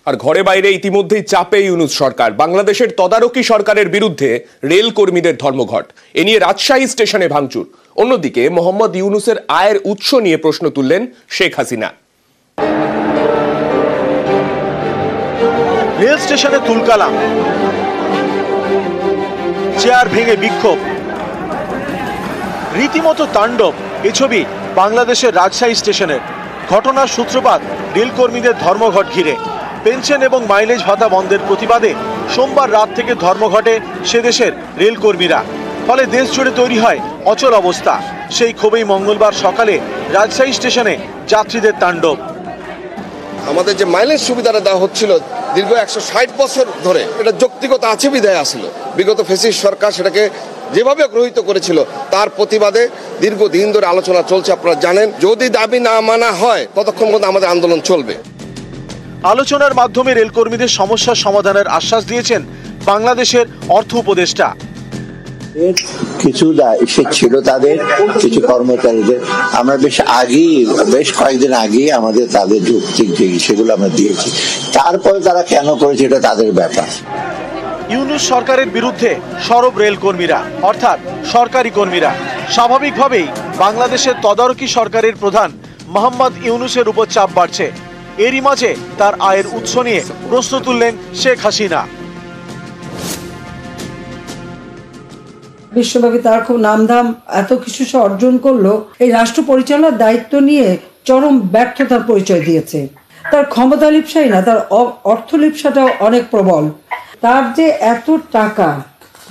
আর ঘরে বাইরে ইতিমধ্যেই চাপে ইউনূস সরকার। বাংলাদেশের তদারকি সরকারের বিরুদ্ধে রেল কর্মীদের ধর্মঘট, এ নিয়ে রাজশাহী স্টেশনে ভাঙচুর। অন্যদিকে মোহাম্মদ ইউনূসের আয়ের উৎস নিয়ে প্রশ্ন তুললেন শেখ হাসিনা। রেল স্টেশনে তুলকালাম, চেয়ার ভেঙে বিক্ষোভ, রীতিমতো তাণ্ডব। এই ছবি বাংলাদেশের রাজশাহী স্টেশনের। ঘটনার সূত্রপাত রেল কর্মীদের ধর্মঘট ঘিরে। পেনশন এবং মাইলেজ ভাতা বন্ধের প্রতিবাদে সোমবার রাত থেকে ধর্মঘটে সে দেশের রেল কর্মীরা। ফলে দেশ জুড়ে তৈরি হয় অচল অবস্থা। সেই ক্ষোভেই মঙ্গলবার সকালে রাজশাহী স্টেশনে যাত্রীদের তাণ্ডব। আমাদের যে মাইলেজ সুবিধাটা দেওয়া হচ্ছিল দীর্ঘ 160 বছর ধরে, এটা যৌক্তিকতা আছে বিধায় আসছিল। বিগত ফ্যাসিস্ট সরকার সেটাকে যেভাবে গ্রহীত করেছিল তার প্রতিবাদে দীর্ঘদিন ধরে আলোচনা চলছে। আপনারা জানেন, যদি দাবি না মানা হয় ততক্ষণ পর্যন্ত আমাদের আন্দোলন চলবে। আলোচনার মাধ্যমে রেল কর্মীদের সমস্যার সমাধানের আশ্বাস দিয়েছেন বাংলাদেশের অর্থ উপদেষ্টা। কিছু ছিল তাদের, কিছু কর্মচারীদের আমরা বেশ কয়েকদিন আগেই আমাদের তাদের যৌক্তিক সেগুলো আমরা দিয়েছি। তারপরে তারা কেন করেছে এটা তাদের ব্যাপার। ইউনূস সরকারের বিরুদ্ধে সরব রেল কর্মীরা, অর্থাৎ সরকারি কর্মীরা। স্বাভাবিকভাবেই বাংলাদেশের তদারকি সরকারের প্রধান মোহাম্মদ ইউনূসের উপর চাপ বাড়ছে। এরই মাঝে তার আয়ের উৎস নিয়ে প্রশ্ন তুললেন শেখ হাসিনা। বিশ্বব্যাপী তার খুব নামধাম, এত কিছু সে অর্জন করলো, এই রাষ্ট্র পরিচালনার দায়িত্ব নিয়ে চরম ব্যর্থতার পরিচয় দিয়েছে। তার ক্ষমতা লিপ্সাই না, তার অর্থ লিপ্সাটাও অনেক প্রবল। তার যে এত টাকা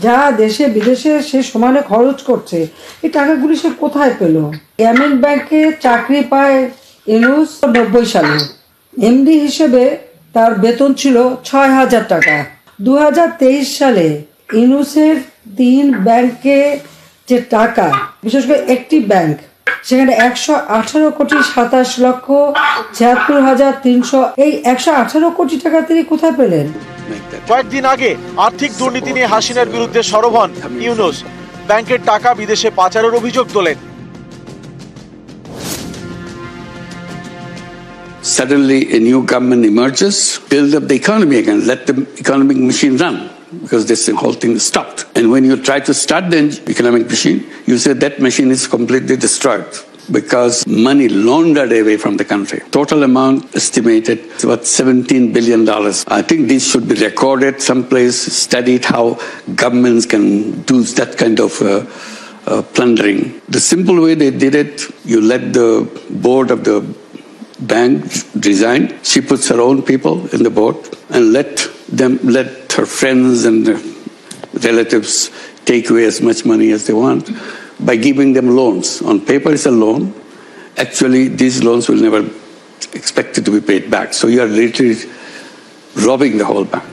যা দেশে বিদেশে সে সমানে খরচ করছে, এই টাকাগুলি সে কোথায় পেল? গ্রামীণ ব্যাংকে চাকরি পায় ইউনূস 90 সালে। এমডি হিসেবে তার বেতন ছিল 6,000 টাকা। 2023 সালে ইউনূসের 3 ব্যাংকে যে টাকা, বিশেষ করে একটি ব্যাংক, সেখানে 118 কোটি 27 লক্ষ 76,300, এই 118 কোটি টাকা তিনি কোথায় পেলেন? কয়েকদিন আগে আর্থিক দুর্নীতি নিয়ে হাসিনার বিরুদ্ধে সরব হন ইউনূস। ব্যাংকের টাকা বিদেশে পাচারের অভিযোগ তোলেন। Suddenly a new government emerges, build up the economy again, let the economic machine run, because this whole thing is stopped. And when you try to start the economic machine, you say that machine is completely destroyed because money laundered away from the country. Total amount estimated is about $17 billion. I think this should be recorded someplace, studied how governments can do that kind of plundering. The simple way they did it, you let the board of the bank resign. She puts her own people in the board and let her friends and relatives take away as much money as they want by giving them loans. On paper it's a loan. Actually these loans will never expected to be paid back. So you are literally robbing the whole bank.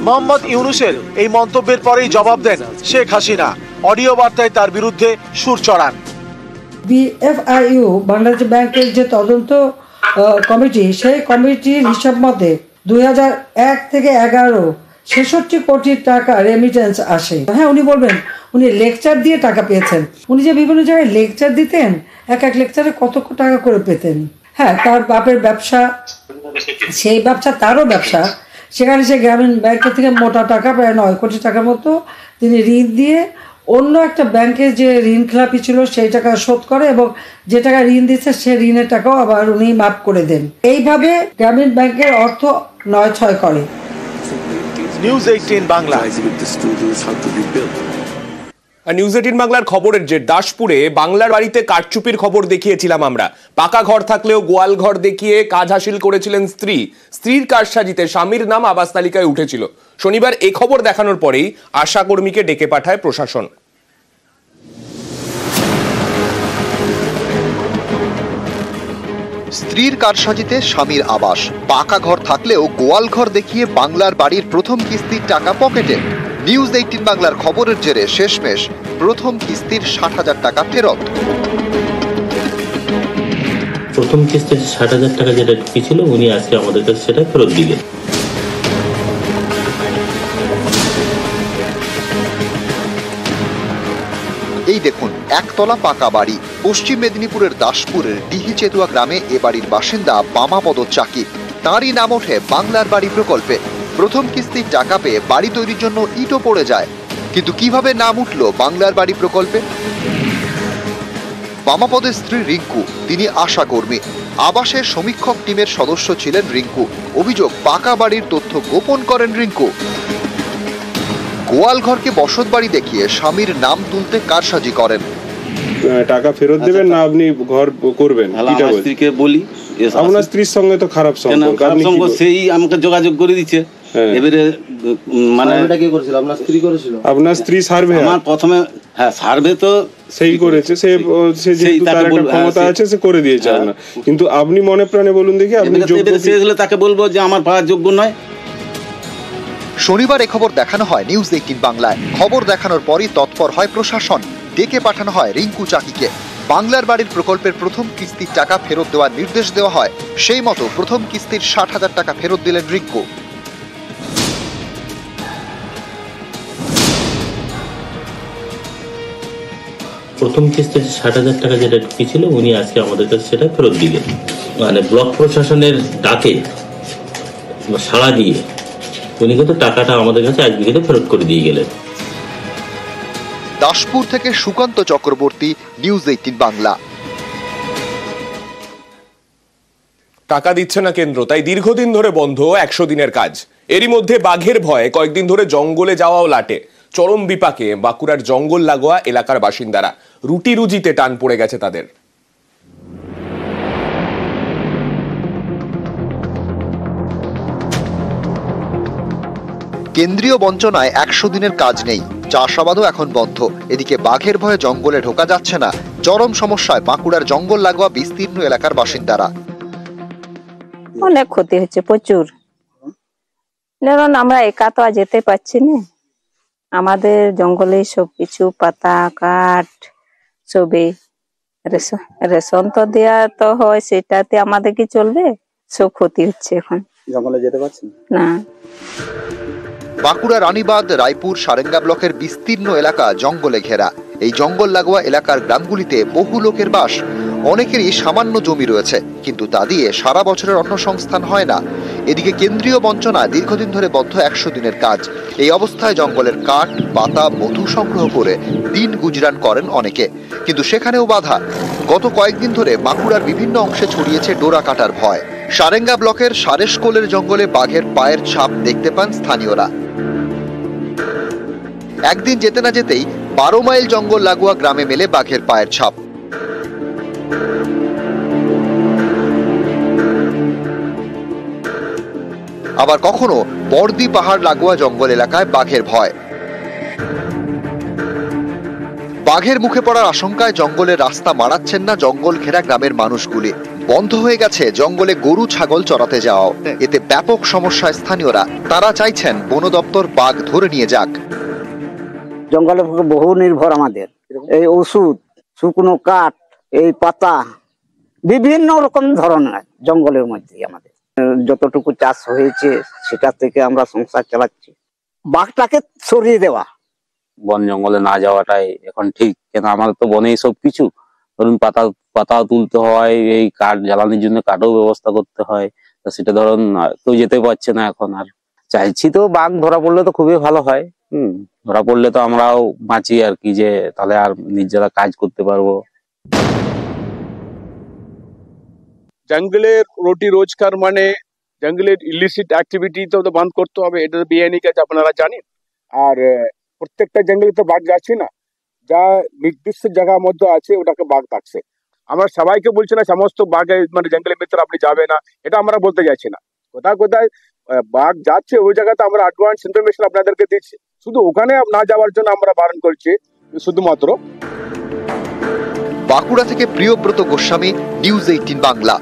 Mohammad ইউনূসের এই মন্তব্যের পরেই জবাব দেন Sheikh Hasina. Audio বার্তায় তার বিরুদ্ধে সুর চড়ান। BFIU Bangladesh ব্যাংকের যে তদন্ত কমিটি, সেই কমিটির হিসাব মতে 2001 থেকে 11 66 কোটি টাকা রেমিটেন্স আসে। হ্যাঁ, উনি বলবেন উনি লেকচার দিয়ে টাকা পেয়েছেন। উনি যে বিভিন্ন জায়গায় লেকচার দিতেন, এক লেকচারে কত টাকা করে পেতেন। হ্যাঁ, তার বাপের ব্যবসা, সেই ব্যবসা তারও ব্যবসা। সেখানে সে গ্রামীণ ব্যাংকের থেকে মোটা টাকা প্রায় 9 কোটি টাকার মতো তিনি ঋণ দিয়ে অন্য একটা ব্যাংকে যে ঋণ খেলাপি ছিল সেই টাকা শোধ করে, এবং যে টাকা ঋণ দিচ্ছে সে ঋণের টাকাও আবার উনি মাফ করে দেন। এইভাবে গ্রামীণ ব্যাংকের অর্থ 9-6 করে। নিউজ 18 বাংলা। নিউজ 18 বাংলার খবরের যে দাসপুরে বাংলার বাড়িতে কারচুপির খবর দেখিয়েছিলাম আমরা। পাকা ঘর থাকলেও গোয়াল ঘর দেখিয়ে কাজ হাসিল করেছিলেন স্ত্রী। স্ত্রীর কারসাজিতে স্বামীর নাম আবাস তালিকায় উঠেছিল। শনিবার এই খবর দেখানোর পরেই আশা কর্মীকে ডেকে পাঠায় প্রশাসন। স্ত্রীর কারসাজিতে স্বামীর আবাস, পাকা ঘর থাকলেও গোয়াল ঘর দেখিয়ে বাংলার বাড়ির প্রথম কিস্তির টাকা পকেটে। নিউজ 18 বাংলার খবরের জেরে শেষমেশ প্রথম কিস্তির 60,000 টাকা ফেরত। প্রথম কিস্তির 60,000 টাকা যেটা ঢুকেছিল উনি আজকে আমাদের কাছে সেটা ফেরত দিলেন। এই দেখুন, একতলা পাকা বাড়ি। পশ্চিম মেদিনীপুরের দাসপুরের ডিহি চেতুয়া গ্রামে এ বাড়ির বাসিন্দা বামাপদ চাকি। তাঁরই নাম ওঠে বাংলার বাড়ি প্রকল্পে। প্রথম কিস্তির টাকা পেয়ে বাড়ি তৈরির জন্য ইটও পড়ে যায়। কিন্তু কিভাবে নাম উঠল বাংলার বাড়ি প্রকল্পে? বামাপদের স্ত্রী রিঙ্কু, তিনি আশা কর্মী। আবাসের সমীক্ষক টিমের সদস্য ছিলেন রিঙ্কু। অভিযোগ, পাকা বাড়ির তথ্য গোপন করেন রিঙ্কু। গোয়াল ঘরকে বসত বাড়ি দেখিয়ে স্বামীর নাম তুলতে কারসাজি করেন। টাকা ফেরত দেবেন না আপনি ঘর করবেন, স্ত্রীকে বলি আপনার স্ত্রীর সঙ্গে তো খারাপ সম্পর্ক, সেই আমাকে যোগাযোগ করে দিচ্ছে। এবারে মানে আপনার স্ত্রী সার্ভে, আমার প্রথমে সার্ভে তো সেই করেছে, সে যেহেতু তার একটা ক্ষমতা আছে সে করে দিয়েছে আপনার, কিন্তু আপনি মনে প্রাণে বলুন দেখি আপনি যোগ্য, তাকে বলবো যে আমার পাওয়ার যোগ্য নয়। শনিবার এ খবর দেখানো হয় নিউজ 18 বাংলায়। খবর দেখানোর পরই তৎপর হয় প্রশাসন। ডেকে পাঠানো হয় রিঙ্কু চাকিকে। বাংলার বাড়ির প্রকল্পের প্রথম কিস্তির টাকা ফেরত দেওয়ার নির্দেশ দেওয়া হয়। সেই মতো প্রথম কিস্তির 60,000 টাকা ফেরত দিলেন রিঙ্কু। প্রথম কিস্তিতে 60,000 টাকা যেটা ঢুকেছিল উনি আজকে আমাদের কাছে সেটা ফেরত দিলেন। মানে ব্লক প্রশাসনের ডাকে সাড়া দিয়ে উনি কিন্তু টাকাটা আমাদের কাছে আজকে ফেরত করে দিয়ে গেলেন। দাসপুর থেকে সুকান্ত চক্রবর্তী, নিউজ 18 বাংলা। টাকা দিচ্ছে না কেন্দ্র, তাই দীর্ঘদিন ধরে বন্ধ 100 দিনের কাজ। এরই মধ্যে বাঘের ভয়ে কয়েকদিন ধরে জঙ্গলে যাওয়াও লাটে। চরম বিপাকে বাঁকুড়ার জঙ্গল লাগোয়া এলাকার বাসিন্দারা। রুটি রুজিতে টান পড়ে গেছে তাদের। কেন্দ্রীয় বঞ্চনায় 100 দিনের কাজ নেই, চাষাবাদও এখন বন্ধ। এদিকে বাঘের ভয়ে জঙ্গলে ঢোকা যাচ্ছে না। চরম সমস্যায় বাঁকুড়ার জঙ্গল লাগোয়া বিস্তীর্ণ এলাকার বাসিন্দারা। অনেক ক্ষতি হচ্ছে, প্রচুর। কারণ আমরা একা তো যেতে পারছি না, আমাদের জঙ্গলে সবকিছু পাতা কাঠ সবে রেশন তো দেয়া তো হয়, সেটাতে আমাদের কি চলবে? সব ক্ষতি হচ্ছে, এখন জঙ্গলে যেতে পারছি না। বাঁকুড়া রানীবাঁধ, রায়পুর, সারেঙ্গা ব্লকের বিস্তীর্ণ এলাকা জঙ্গলে ঘেরা। এই জঙ্গল লাগোয়া এলাকার গ্রামগুলিতে বহু লোকের বাস। অনেকেরই সামান্য জমি রয়েছে, কিন্তু তা দিয়ে সারা বছরের অন্য সংস্থান হয় না। এদিকে কেন্দ্রীয় বঞ্চনা দীর্ঘদিন ধরে বদ্ধ 100 দিনের কাজ। এই অবস্থায় জঙ্গলের কাঠ, পাতা, মধু সংগ্রহ করে দিন গুজরান করেন অনেকে, কিন্তু সেখানেও বাধা। গত কয়েকদিন ধরে বাঁকুড়ার বিভিন্ন অংশে ছড়িয়েছে ডোরা কাটার ভয়। সারেঙ্গা ব্লকের সারেশকোলের জঙ্গলে বাঘের পায়ের ছাপ দেখতে পান স্থানীয়রা। একদিন যেতে না যেতেই 12 মাইল জঙ্গল লাগোয়া গ্রামে মেলে বাঘের পায়ের ছাপ। আবার কখনো বর্দি পাহাড় লাগোয়া জঙ্গল এলাকায় বাঘের ভয়। বাঘের মুখে পড়ার আশঙ্কায় জঙ্গলের রাস্তা মারাচ্ছেন না জঙ্গল ঘেরা গ্রামের মানুষগুলি। বন্ধ হয়ে গেছে জঙ্গলে গরু ছাগল চড়াতে যাওয়াও। এতে ব্যাপক সমস্যায় স্থানীয়রা। তারা চাইছেন বন দপ্তর বাঘ ধরে নিয়ে যাক। জঙ্গলের বহু নির্ভর আমাদের, এই ওষুধ, শুকনো কাঠ, এই পাতা, বিভিন্ন রকম ধরনের জঙ্গলের মধ্যে আমাদের যতটুকু চাষ হয়েছে সেটা থেকে আমরা সংসার চালাচ্ছি। বাঘটাকে সরিয়ে দেওয়া, বন জঙ্গলে না যাওয়াটাই এখন ঠিক, কেন আমাদের তো বনেই সবকিছু। ধরুন পাতাও তুলতে হয়, এই কাঠ জ্বালানির জন্য কাঠও ব্যবস্থা করতে হয়, তো সেটা ধরুন কেউ যেতে পারছে না এখন। আর চাইছি তো বাঘ ধরা পড়লে তো খুবই ভালো হয়। ধরা পড়লে তো আমরাও বাঁচি আর কি, যে তাহলে আর নিজেরা কাজ করতে পারবো। জঙ্গলের রুটি রোজগার মানে জঙ্গলের ইলিসিট অ্যাক্টিভিটি তো বন্ধ করতে হবে, এটা তো বেআইনি কাজ, আপনারা জানেন। আর প্রত্যেকটা জঙ্গলে তো বাঘ যাচ্ছে না, যা নির্দিষ্ট জায়গার মধ্যে আছে ওটাকে বাঘ থাকছে। আমরা সবাইকে বলছি না সমস্ত বাঘ মানে জঙ্গলের ভিতরে আপনি যাবে না, এটা আমরা বলতে যাচ্ছি না। কোথায় কোথায় বাঘ যাচ্ছে ওই জায়গাতে আমরা অ্যাডভান্স ইনফরমেশন আপনাদেরকে দিচ্ছি, শুধু ওখানে না যাওয়ার জন্য আমরা বারণ করছি শুধুমাত্র। বাঁকুড়া থেকে প্রিয়ব্রত গোস্বামী, নিউজ 18 বাংলা।